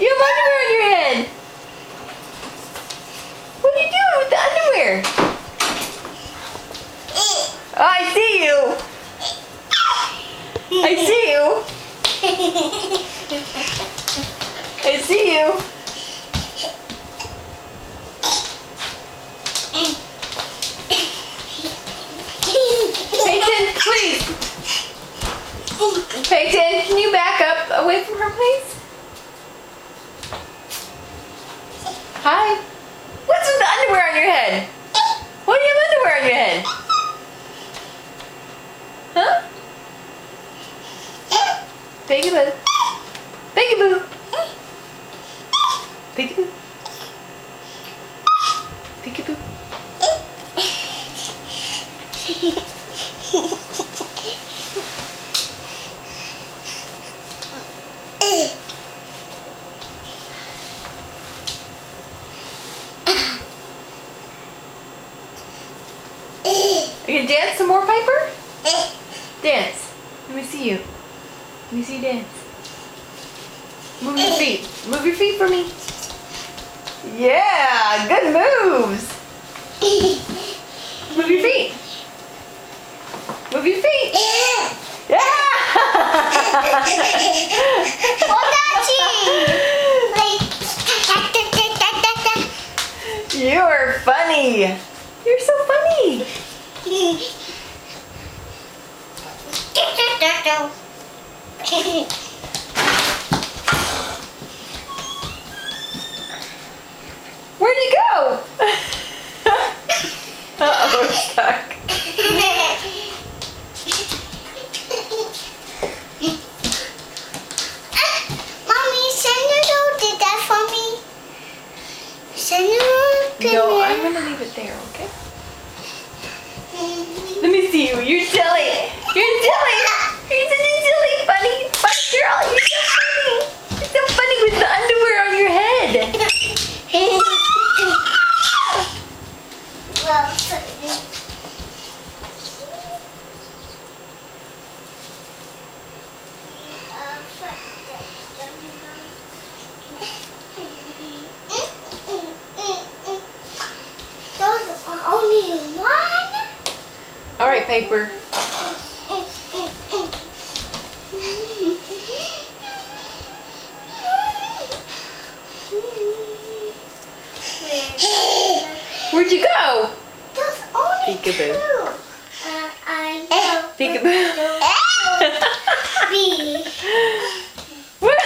You have underwear on your head. What are you doing with the underwear? Oh, I see you. I see you. I see you. Peyton, please. Peyton, can you back up away from her, please? Hi. What's with the underwear on your head? Why do you have underwear on your head? Huh? Peekaboo. Peekaboo. Peekaboo. Peekaboo. You gonna dance some more, Piper? Dance. Let me see you. Let me see you dance. Move your feet. Move your feet for me. Yeah, good moves. Move your feet. Move your feet. Yeah. You are funny. You're so funny. Where'd you go? Uh-oh, it's stuck. Mommy, Senator did that for me. Senator, No, I'm gonna leave it there, okay? Let me see you. You're silly. You're silly. You're such a silly, funny girl. You're so funny. You're so funny with the underwear on your head. Those are only one. All right, Piper. Where'd you go? Those only Peekaboo. two. I know. Peekaboo. B. What?